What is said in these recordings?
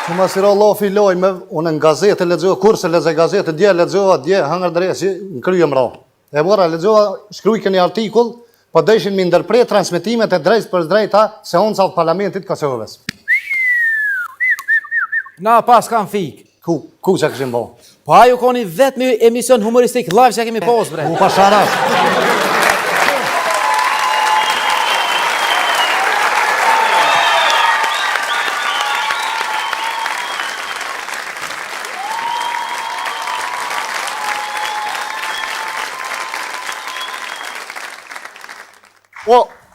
Që ma sira Allah filoj me, unë në gazetë lexova, kurse lexoj gazetë, dje lexova, dje hangër dresi, në kryje mra. E mora lexova, shkrujke një artikull, po deshin me ndërpret transmitimet e drejt për drejta seanca të parlamentit Kosovës. Na pas kam fik. Ku që këshim bo? Po ajo koni vetë me emision humoristik live që kemi pas, bre. U pa sharash.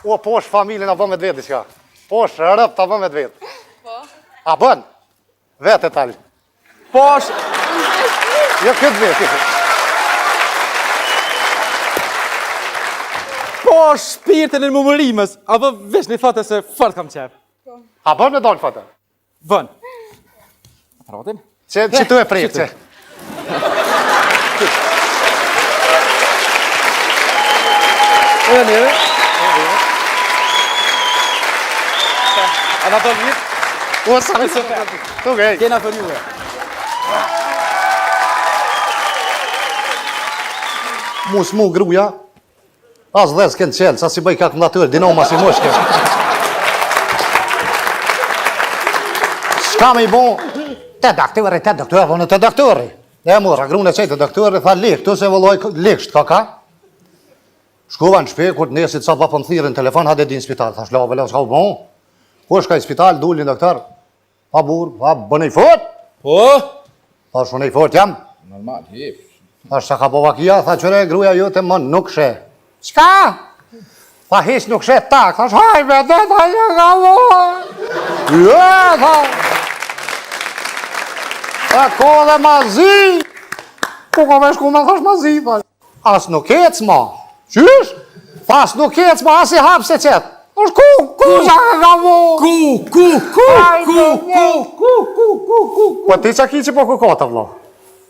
O, po është familjen a bën me të vetë diçka. Po është rëp ta bën me të vetë. Po. A bën? Vetë e talë. Po është... Jo këtë vetë. Po është shpirtin e mumërimës, a bë vesh një fate se fort kam qef. A bën me dalë fate? Bën. Pratim? Që tu e prejtë, që? E njëve? A na të vjetë? O, sa me së tu gej. Kena për juve. Mu gruja, as dhe s'ken qelë, sa si bëj kalkulator, dinoma si moshke. Shka me I bo, te doktori, po në te doktori. E mora, grune qëjtë te doktori, tha lek, tu se vëlloj lekësht, ka? Shkova në shpe, kur të nesit sa pa për më thirë në telefon, hade di në spital, thash lave, s'ka u bon. Ku shka I spital, dulli në doktor, pa burë, pa bënej fort. Po? Thash bënej fort jam. Normal, hip. Thash sa ka bova kia, tha qëre gruja jote më nuk she. Qka? Tha hish nuk she tak, thash haj me dhe tha një ka voj. Tha. Tha ko dhe mazi. Ku ka me shku me thash mazi, thash. As nuk ec ma. Qysh? Thash nuk ec ma, as I hap se qet. Thash ku qa ka voj. Ku. Po ti qa ki që po ku ka të vlo?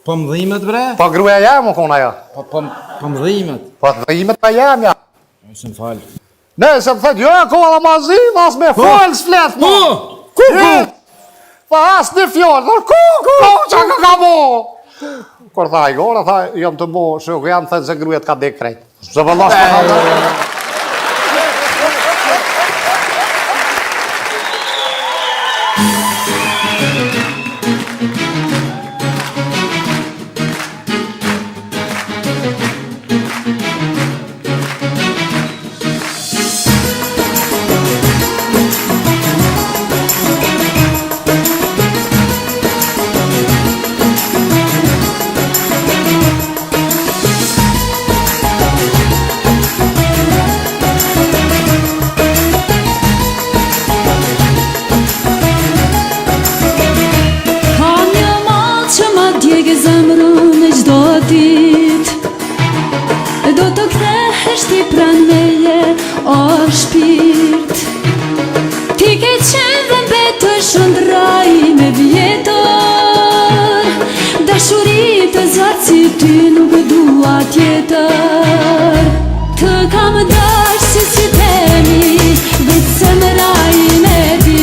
Po mëdhimet, bre? Po gruja jam u kona ja. Po mëdhimet. Po dhimet pa jam ja. Së më falë. Ne, se më thëtë, jo, ko dhe ma zi, as me falë s'flet, ma. Ku? Pa as një fjallë, ku, që ka bo? Kër tha I gore, tha, jam të bo, shuk, jam thënë se grujet ka dek krejt. Se vëllas për në do të kthehesh ti pran meje, o shpirt. Ti ke qenë dhe mbetë shëndraj me vjetër. Dashuri të zartë si ty nuk dua tjetër. Të kam dash si temi, vetë se më raj me di.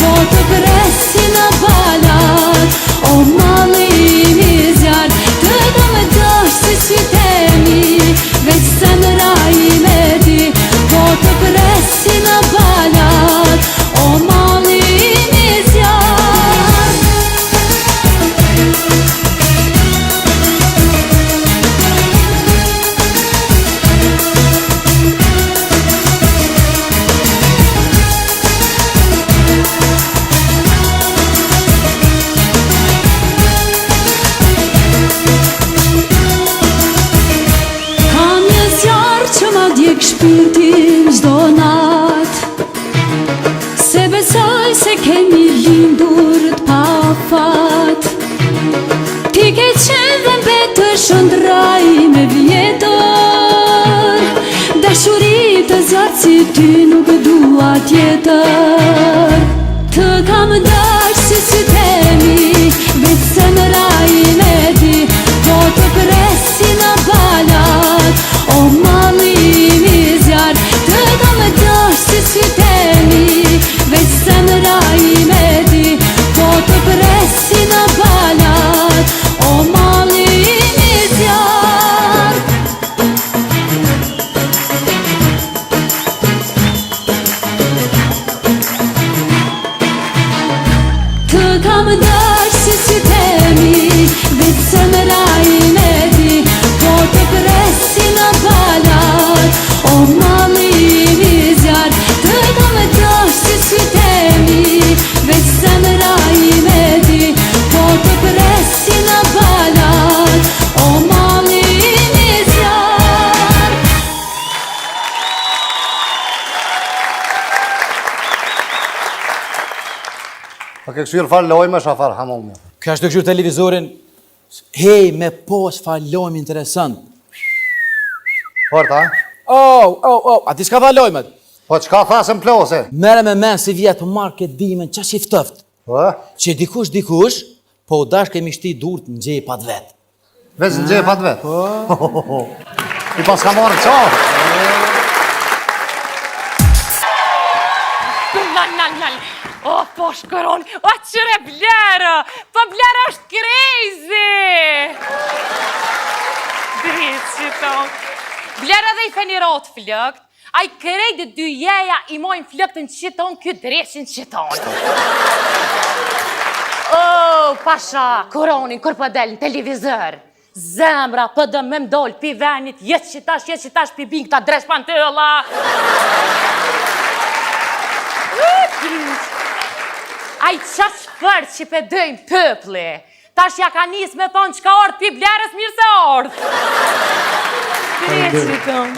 Po të presi në balat, o mali mizjar. Të kam dash si temi, veç se më raj me di. Po të presi në balat, o mali mizjar. Shpirtin çdo nat, se besoj se kemi lindur t'pa fat. Ti ke qenë dhe mbetë shëndraj me vjetër. Dashuri të zjarë si ty nuk dua tjetër. Të kam dash si temi, veç se më raj me di. Po të presi në balat, o mali mizjar. Të kam dash si temi, veç se më raj me di. Po të presi veç zemra ime di, po të presi në palat. O mami i zjarë, të do me trosh si qytemi, veç zemra ime di, po të presi në palat. O mami i zjarë. A ke këshirë falë lojme, shafar, hamon. Kjo është të këshirë televizorin, hej, me pos falojmë interesant. Forta, A ti s'ka falojmet? po qka thasën plose? Mere me men si vjetë për marrë këtë dimen qa që i ftëft. Që dikush, po u dash kemi shti durët në gjepat vetë. Vez në gjepat vetë? I pas ka marrë qa? Lal. O, po shkëron, o qëre blerë, po blerë është crazy. Dritë që tonë. Blerë edhe i fenirot flëkt, a i krejt dy jeja i mojnë flëktën që tonë, këtë dreshin që tonë. O, pasha, kuronin, kur për del në televizër, zemra për dëm me mdoll pi venit, jetë që tash pi bing këta dresh pantëlla. Aj qash fërë që pëdëjmë pëpli, tash ja ka njës me thonë qka orë pi blerës mirë se orë. Kretë që tonë.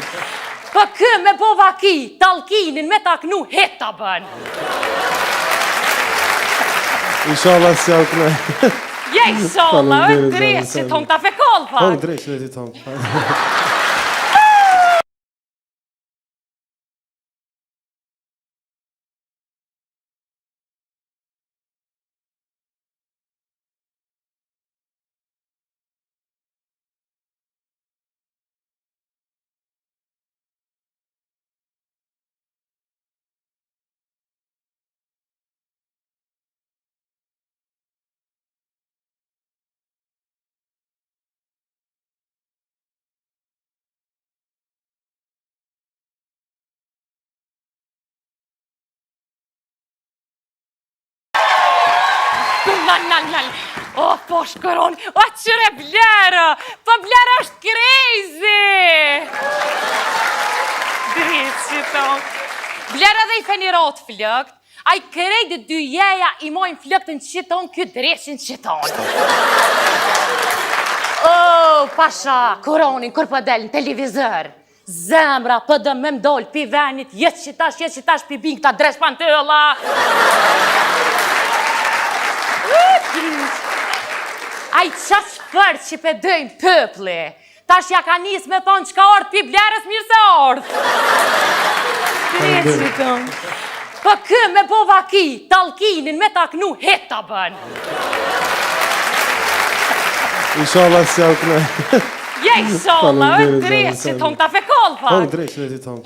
Po kë me bo vaki, talkinin me taknu het të bënë. Inshallah si alkne. Je inshallah, është dresh që tonë ta fekol pak. Hong dresh në ti tonë. Lal. O, po shkëron, o qëre blerë, po blerë është crazy. Dritë që tonë. Blerë edhe i fenirot flëkt, a i krejt dy jeja i mojnë flëktën që tonë, këtë dreshin që tonë. O, pasha, kuronin, kur për del në televizër, zemra për dëm me mdoll pi venit, jetë që tash pi bing këta dresh pantëlla. Aj qash fërë që pëdëjmë pëpli, tash ja ka njës me thonë qka orë pi blerës mirë se orë. Kretë që tonë. Po kë me bo vaki, talkinin me taknu het të bënë. Inshallah si alkne. Je inshallah, është dresh që tonë ta fekol pak. Hong dresh në ti tonë.